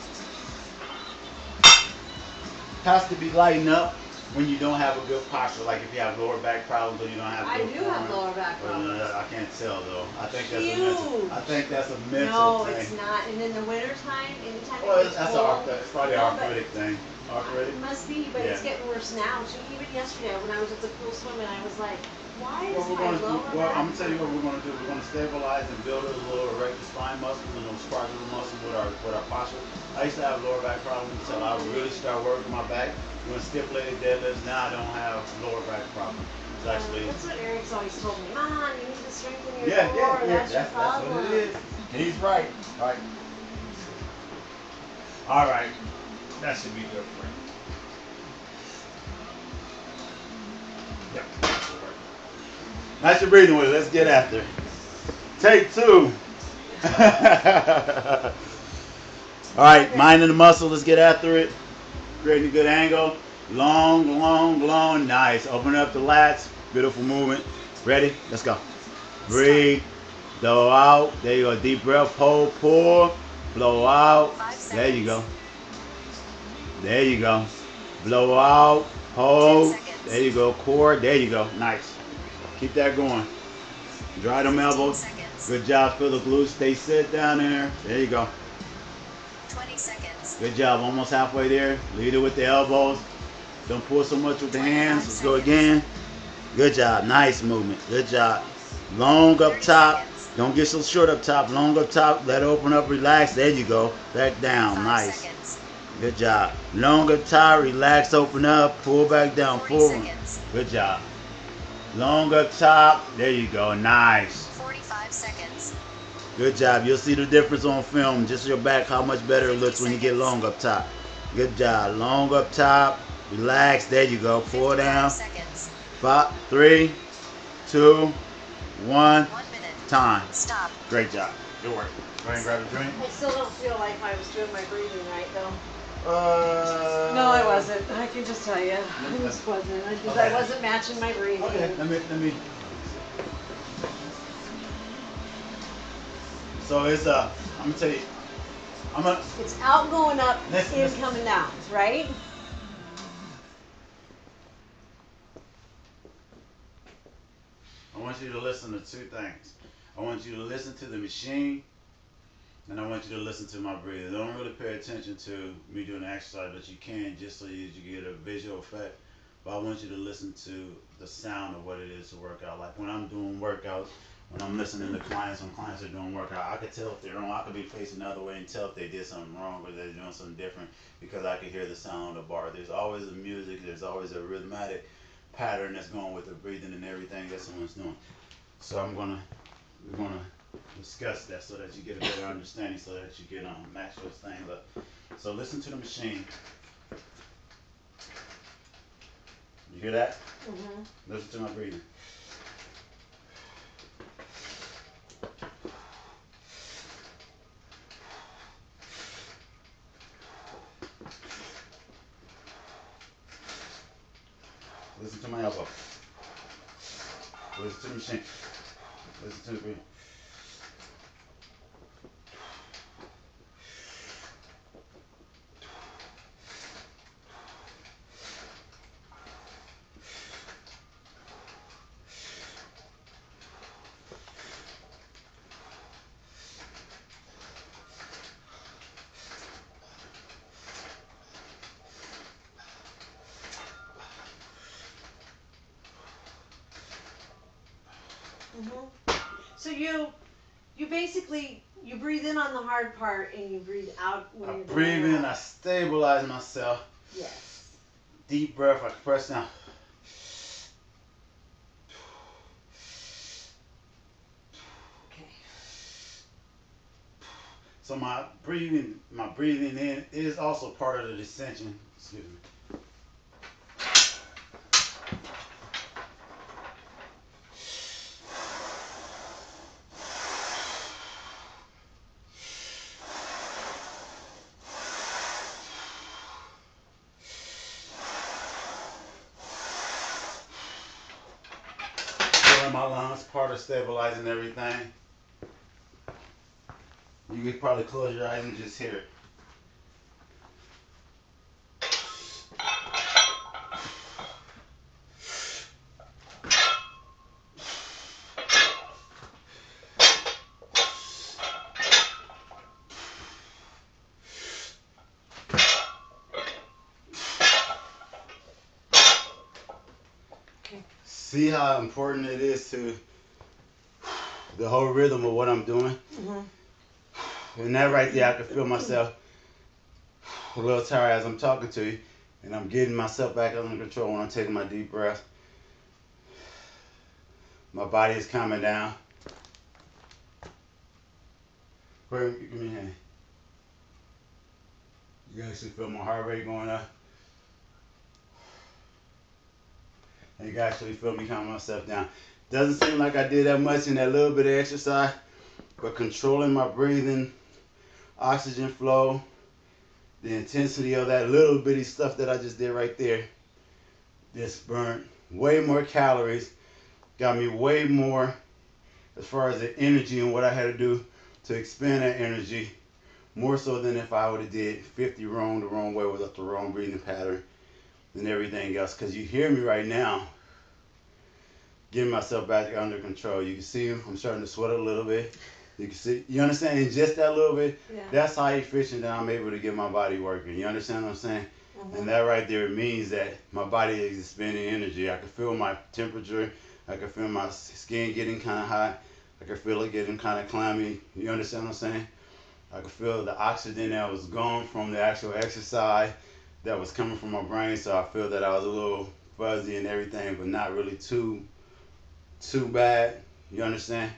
has to be lightened up when you don't have a good posture, like if you have lower back problems or you don't have I good do have form, lower back problems. I can't tell though. I think that's Huge. a mental. I think that's a mental No, thing. it's not. And in the wintertime, anytime Well, it gets that's cold. it's probably an No, arthritic thing. Arthritic? It must be, but Yeah. it's getting worse now too. Even yesterday when I was at the pool swimming, I was like, why is Well, my lower well, back? I'm gonna tell you what we're gonna do. We're gonna stabilize and build those little erector spine muscles and those squattable muscles with our posture. I used to have lower back problems until I really started working my back. Doing stipulated deadlifts. Now I don't have lower back problems. It's actually That's what Eric's always told me. Mom, you need to strengthen your yeah, core. yeah. That's your problem. That's what it is. He's right. All right. All right. That should be good for him. Yep. Nice your breathing with it. Let's get after it. Take 2. All right, minding the muscle. Let's get after it. Creating a good angle. Long, long, long. Nice. Open up the lats. Beautiful movement. Ready? Let's go. Breathe. Blow out. There you go. Deep breath. Hold. Pull. Blow out. There you go. There you go. Blow out. Hold. There you go. Core. There you go. Nice. Keep that going. Dry them elbows. Good job. Feel the glutes. Stay sit down there. There you go. 20 seconds. Good job. Almost halfway there. Lead it with the elbows. Don't pull so much with the hands. Let's go again. Good job. Nice movement. Good job. Long up top. Don't get so short up top. Long up top. Let it open up. Relax. There you go. Back down. Nice. Good job. Long up top. Relax. Open up. Pull back down. Forward. Good job. Long up top. There you go. Nice. 45 seconds. Good job. You'll see the difference on film. Just your back, how much better it looks when you get long up top. Good job. Long up top. Relax. There you go. Pull down. 5, 3, 2, 1. Time. Stop. Great job. Good work. Go ahead and grab a drink. I still don't feel like I was doing my breathing right though. No, I wasn't. I can just tell you, I just wasn't. I wasn't matching my breathing. Okay, let me. So it's I'm gonna tell you, It's out going up, Listen, in listen. coming down, right? I want you to listen to 2 things. I want you to listen to the machine, and I want you to listen to my breathing. Don't really pay attention to me doing the exercise, but you can just so you get a visual effect. But I want you to listen to the sound of what it is to work out. Like when I'm doing workouts, when I'm listening to clients, when clients are doing workout, I could tell if they're wrong. I could be facing the other way and tell if they did something wrong or they're doing something different because I could hear the sound of the bar. There's always a music, there's always a rhythmic pattern that's going with the breathing and everything that someone's doing. So we're gonna discuss that so that you get a better understanding, so that you can match those things up. So listen to the machine. You hear that? Mm-hmm. Listen to my breathing. Listen to my elbow. Listen to the machine. Listen to the breathing. Mm-hmm. So you basically you breathe in on the hard part and you breathe out when I you're breathe going in, out. I stabilize myself. Yes. Deep breath, I press down. Okay. So my breathing in is also part of the descension. Excuse me. Filling my lungs, part of stabilizing everything. You could probably close your eyes and just hear it. See how important it is to the whole rhythm of what I'm doing? And that right there, I can feel myself a little tired as I'm talking to you. And I'm getting myself back under control when I'm taking my deep breath. My body is calming down. Wait, give me a hand. You actually feel my heart rate going up. And you can actually feel me calm myself down. Doesn't seem like I did that much in that little bit of exercise, but controlling my breathing, oxygen flow, the intensity of that little bitty stuff that I just did right there, just burnt way more calories, got me way more as far as the energy and what I had to do to expand that energy, more so than if I would have did 50 wrong the wrong way with the wrong breathing pattern and everything else. Because you hear me right now, getting myself back under control. You can see I'm starting to sweat a little bit. You can see, you understand, in just that little bit, that's how efficient that I'm able to get my body working. You understand what I'm saying? And that right there means that my body is expending energy. I can feel my temperature. I can feel my skin getting kind of hot. I can feel it getting kind of clammy. You understand what I'm saying? I can feel the oxygen that was gone from the actual exercise that was coming from my brain. So I feel that I was a little fuzzy and everything, but not really too bad. You understand?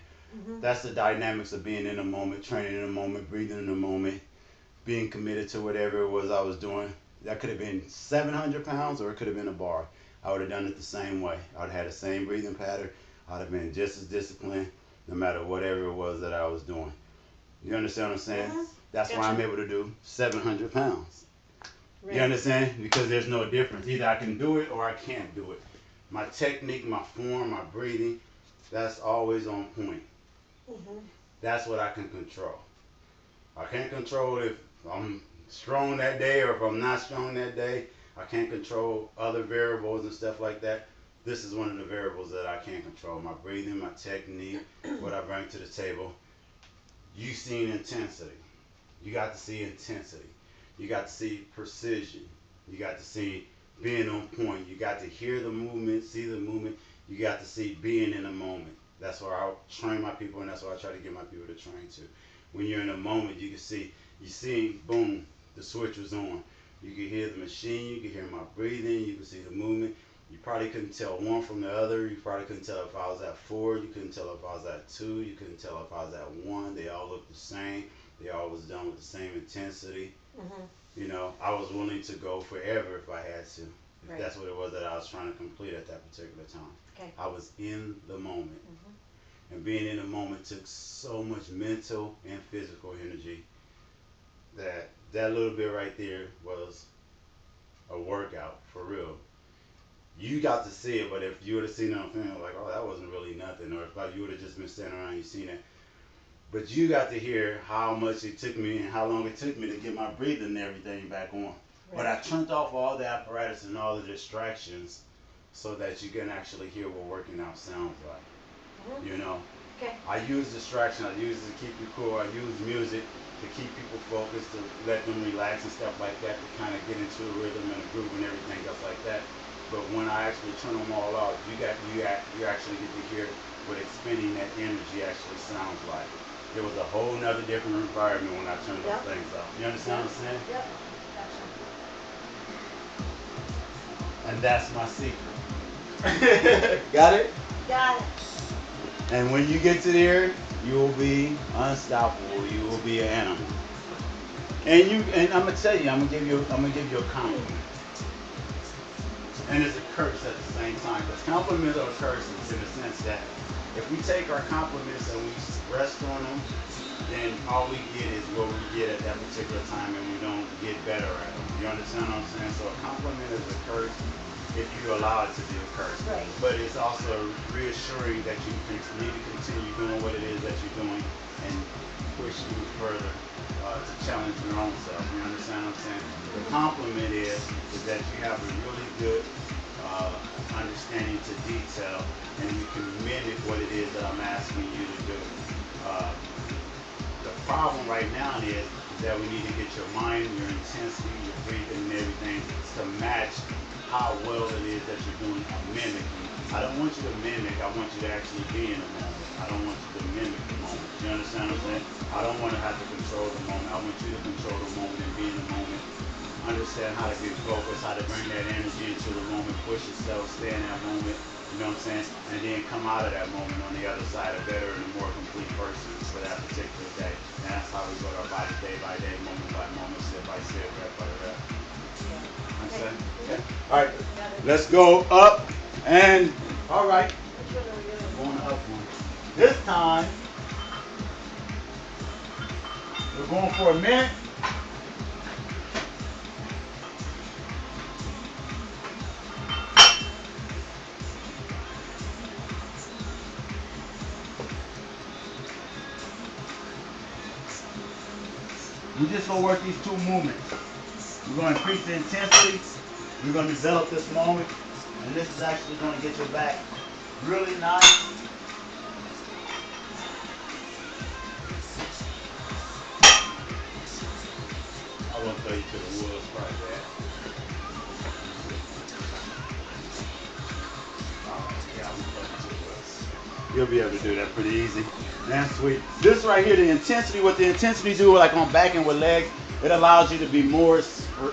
That's the dynamics of being in the moment, training in the moment, breathing in the moment, being committed to whatever it was I was doing. That could have been 700 pounds or it could have been a bar. I would have done it the same way. I would have had the same breathing pattern. I'd have been just as disciplined no matter whatever it was that I was doing. You understand what I'm saying? That's why I'm able to do 700 pounds. You understand? Because there's no difference. Either I can do it or I can't do it. My technique, my form, my breathing, that's always on point. That's what I can control. I can't control if I'm strong that day or if I'm not strong that day. I can't control other variables and stuff like that. This is one of the variables that I can control. My breathing, my technique, what I bring to the table. You seen intensity. You got to see intensity. You got to see precision. You got to see being on point. You got to hear the movement, see the movement. You got to see being in the moment. That's where I train my people, and that's what I try to get my people to train to. When you're in a moment, you can see, boom, the switch was on. You can hear the machine, you can hear my breathing, you can see the movement. You probably couldn't tell one from the other. You probably couldn't tell if I was at 4. You couldn't tell if I was at 2. You couldn't tell if I was at 1. They all looked the same. They all was done with the same intensity. You know, I was willing to go forever if I had to. If that's what it was that I was trying to complete at that particular time. I was in the moment. And being in the moment took so much mental and physical energy that little bit right there was a workout for real. You got to see it, but if you would have seen it on film, like, oh, that wasn't really nothing. Or if you would have just been standing around, you seen it. But you got to hear how much it took me and how long it took me to get my breathing and everything back on. But I turned off all the apparatus and all the distractions so that you can actually hear what working out sounds like. You know? I use distraction. I use it to keep you cool. I use music to keep people focused, to let them relax and stuff like that, to kind of get into a rhythm and a groove and everything else like that. But when I actually turn them all off, you actually get to hear what expending that energy actually sounds like. It was a whole nother different environment when I turned those things off. You understand what I'm saying? And that's my secret. Got it? Got it. And when you get to there, you will be unstoppable. You will be an animal. And I'm gonna tell you, I'm gonna give you a compliment. And it's a curse at the same time. Because compliments are curses in the sense that if we take our compliments and we rest on them, then all we get is what we get at that particular time, and we don't get better at them. You understand what I'm saying? So a compliment is a curse if you allow it to be a curse. But it's also reassuring that you need to continue doing what it is that you're doing and push you further to challenge your own self. You understand what I'm saying? The compliment is that you have a really good understanding to detail, and you can mimic what it is that I'm asking you to do. The problem right now is that we need to get your mind, your intensity, your breathing, and everything to match how well it is that you're doing a mimicking. I I don't want you to mimic. I want you to actually be in the moment. I don't want you to mimic the moment. You understand what I'm saying? I don't want to have to control the moment. I want you to control the moment and be in the moment. Understand how to get focused, how to bring that energy into the moment, push yourself, stay in that moment, you know what I'm saying? And then come out of that moment on the other side a better and a more complete person for that particular day. And that's how we go to our body day by day, moment by moment, step by step, rep by rep. Understand? Okay. All right, let's go up and, all right, going up one. This time, we're going for a minute. We're just going to work these two movements. We're going to increase the intensity. We're going to develop this moment. And this is actually going to get your back really nice. I won't tell you to the woods right there. Yeah, I'm going to the woods. You'll be able to do that pretty easy. That's sweet. This right here, the intensity, what the intensity do, like on back and with legs, it allows you to be more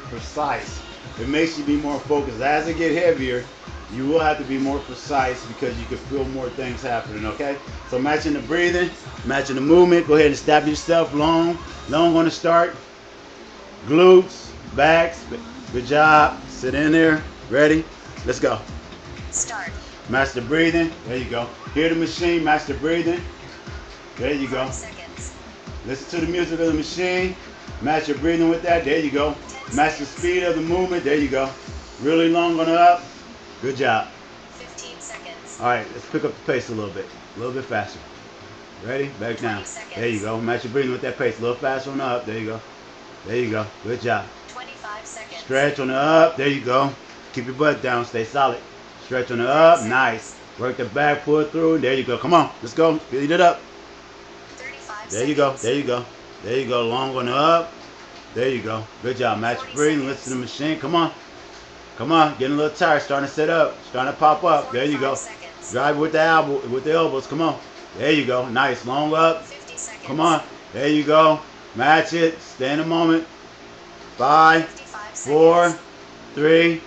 precise. It makes you be more focused. As it get heavier, you will have to be more precise because you can feel more things happening, okay? So matching the breathing, matching the movement, go ahead and stab yourself long on the start. Glutes, backs, good job. Sit in there, ready? Let's go. Start. Match the breathing, there you go. Hear the machine, match the breathing. There you go. 5 seconds. Listen to the music of the machine. Match your breathing with that. There you go. Match the speed of the movement. There you go. Really long on the up. Good job. 15 seconds. All right, let's pick up the pace a little bit faster. Ready? Back down. 20 seconds. There you go. Match your breathing with that pace. A little faster on the up. There you go. There you go. Good job. 25 seconds. Stretch on the up. There you go. Keep your butt down. Stay solid. Stretch on the up. Nice. Work the back. Pull it through. There you go. Come on. Let's go. Speed it up. 35 There you go. seconds. There you go. There you go. Long on the up. There you go. Good job. Match 40 breathing. seconds. Listen to the machine. Come on. Come on. Getting a little tired. Starting to set up. Starting to pop up. There you go. 45 seconds. Drive with the elbows. Come on. There you go. Nice. Long up. 50 seconds. Come on. There you go. Match it. Stay in the moment. 5, 55 4, seconds. 3,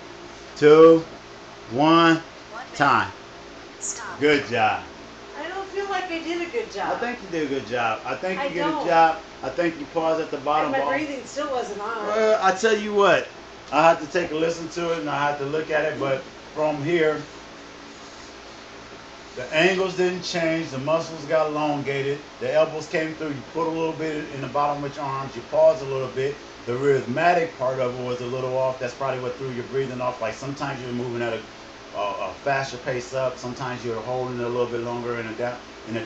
2, 1. 1 minute. Time. Stop. Good job. I don't feel like I did a good job. I think you did a good job. I think you I did a don't. job. I think you paused at the bottom. And my bar. breathing still wasn't on. Well, I tell you what, I have to take a listen to it and I have to look at it, but from here, the angles didn't change, the muscles got elongated, the elbows came through, you put a little bit in the bottom of your arms, you paused a little bit, the rhythmic part of it was a little off, that's probably what threw your breathing off, like sometimes you're moving at a faster pace up, sometimes you're holding it a little bit longer in a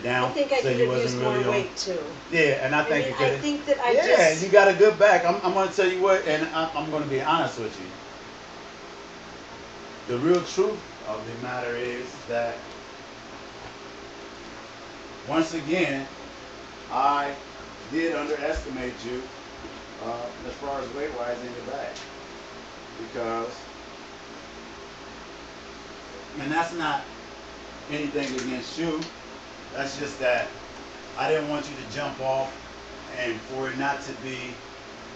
down, I think I so could you have wasn't used more really on. weight too. Yeah, and I I think mean, you could I think that I yeah, just. you got a good back. I'm going to tell you what, and I'm going to be honest with you. The real truth of the matter is that, once again, I did underestimate you as far as weight-wise in your back. Because, and that's not anything against you. That's just that I didn't want you to jump off and for it not to be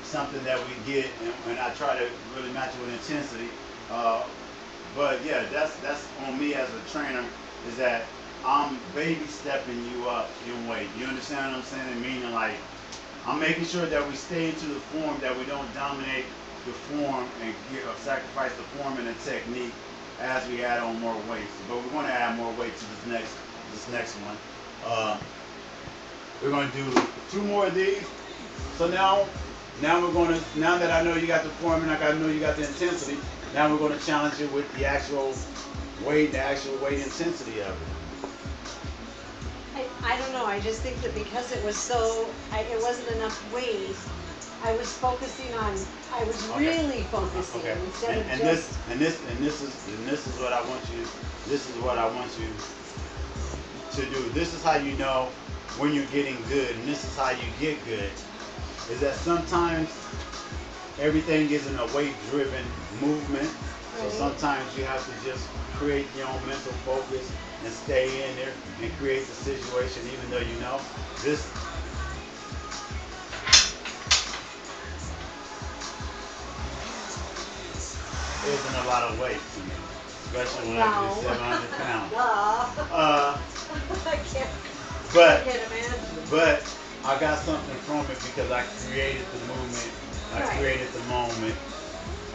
something that we get and I try to really match it with intensity. But yeah, that's on me as a trainer, is that I'm baby stepping you up in weight. You understand what I'm saying? Meaning like I'm making sure that we stay into the form, that we don't dominate the form and sacrifice the form and the technique as we add on more weights. But we're going to add more weight to this next one. We're going to do 2 more of these. So now we're going to, now that I know you got the form and I know you got the intensity, now we're going to challenge it with the actual weight intensity of it. I don't know. I just think that because it was so, it wasn't enough weight. I was focusing on. I was really focusing instead of just. This is what I want you. This is what I want you to do. This is how you know when you're getting good, and this is how you get good. Is that sometimes everything isn't a weight-driven movement. So Right. sometimes you have to just create your own mental focus and stay in there and create the situation, even though you know this. Isn't a lot of weight to me, especially when I No. do 700 pounds. Duh. I can't. But I can't imagine. but I got something from it because I created the movement, I Right. created the moment,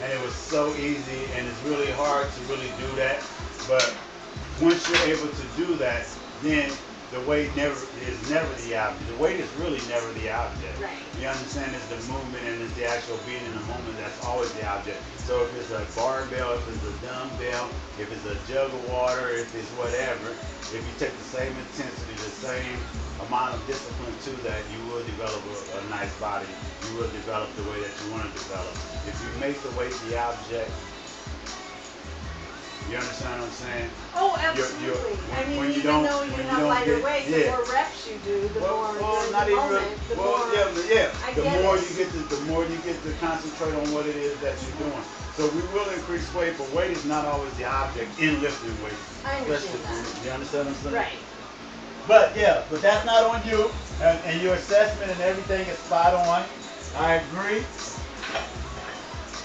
and it was so easy. And it's really hard to really do that. But once you're able to do that, then the weight is never the object. The weight is really never the object. Right. You understand? It's the movement and it's the actual being in the moment that's always the object. So if it's a barbell, if it's a dumbbell, if it's a jug of water, if it's whatever, if you take the same intensity, the same amount of discipline to that, you will develop a nice body. You will develop the way that you want to develop. If you make the weight the object, you understand what I'm saying? Oh, absolutely. I mean, when you even don't- though when you you have don't lighter get- weight, yeah. the more reps you do, the more you're not in the even. moment, the Well, more. yeah. I The get more it. you get to, the more you get to concentrate on what it is that you're doing. So we will increase weight, but weight is not always the object in lifting weight. I understand Especially- You understand what I'm saying? Right. But yeah, but that's not on you, and your assessment and everything is spot on. I agree.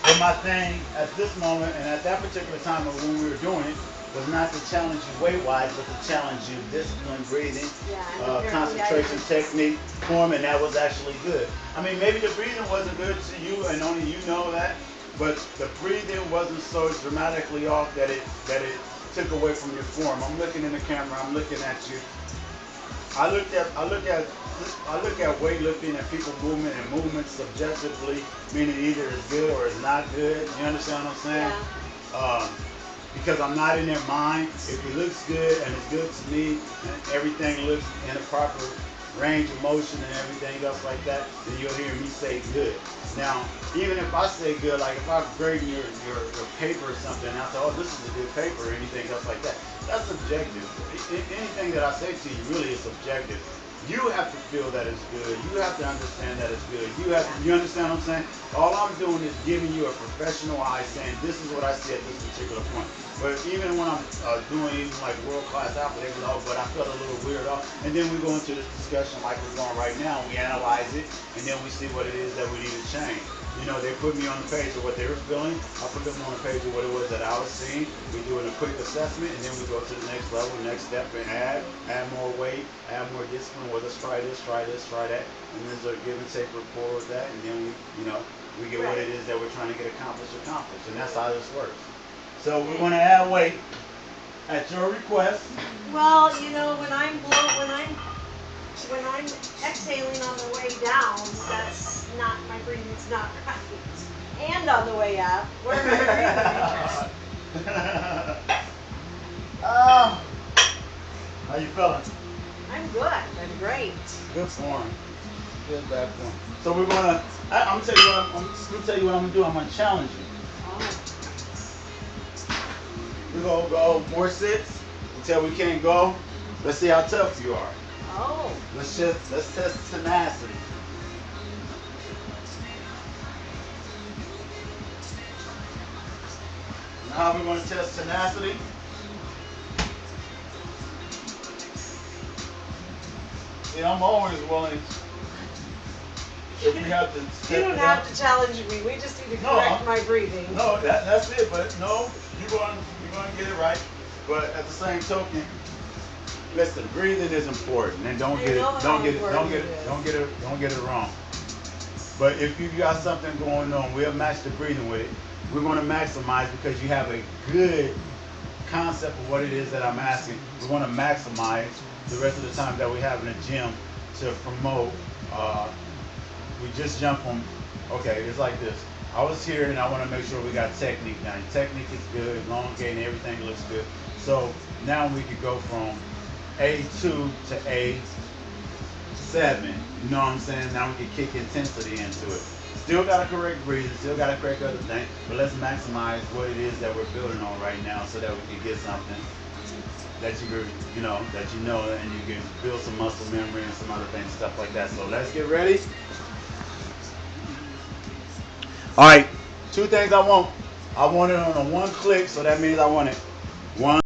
But my thing at this moment and at that particular time of when we were doing it was not to challenge you weight-wise, but to challenge you discipline, breathing, Yeah, and apparently concentration, technique, form, and that was actually good. I mean, maybe the breathing wasn't good to you, and only you know that. But the breathing wasn't so dramatically off that it took away from your form. I'm looking in the camera. I'm looking at you. I look at weightlifting and people movement and movement subjectively, meaning either it's good or it's not good. You understand what I'm saying? Yeah. Because I'm not in their mind. If it looks good and it's good to me and everything looks in a proper range of motion and everything else like that, then you'll hear me say good. Now, even if I say good, like if I'm grading your paper or something, and I say, oh, this is a good paper or anything else like that, that's subjective. Anything that I say to you really is subjective. You have to feel that it's good. You have to understand that it's good. You understand what I'm saying? All I'm doing is giving you a professional eye saying, this is what I see at this particular point. But even when I'm doing even like world-class athlete, they go, oh, but I felt a little weird off. And then we go into this discussion like we're going right now. We analyze it, and then we see what it is that we need to change. You know, they put me on the page of what they were feeling. I put them on the page of what it was that I was seeing. We do a quick assessment, and then we go to the next level, next step, and add more weight, add more discipline. Well, let's try this, try that, and then sort of give and take rapport with that, and then we get what it is that we're trying to get accomplished, and that's how this works. So we're going to add weight at your request. Well, you know, when I'm exhaling on the way down, that's not, my breathing's not right. And on the way up, where am I breathing? How you feeling? I'm good. I'm great. Good form. Good back form. So we're gonna. I'm gonna tell you what I'm gonna do. I'm gonna challenge you. Oh. We're gonna go more sits until we can't go. Let's see how tough you are. Oh. Let's test tenacity. Now how we're gonna test tenacity? See, I'm always willing. If we have to You step don't it have up. to challenge me. We just need to No, correct my breathing. No, that's it. But no, you're going to get it right. But at the same token, listen, breathing is important, and don't get it wrong. But if you got something going on, we'll match the breathing with it. We're going to maximize because you have a good concept of what it is that I'm asking. We want to maximize the rest of the time that we have in the gym to promote. We just jump from, okay, it's like this. I was here and I want to make sure we got technique now. Technique is good, elongating, everything looks good. So now we could go from A2 to A7. You know what I'm saying? Now we can kick intensity into it. Still got to correct breathing, still got to correct other things, but let's maximize what it is that we're building on right now so that we can get something that you know, and you can build some muscle memory and some other things, stuff like that. So let's get ready. All right, two things I want. I want it on a one click, so that means I want it one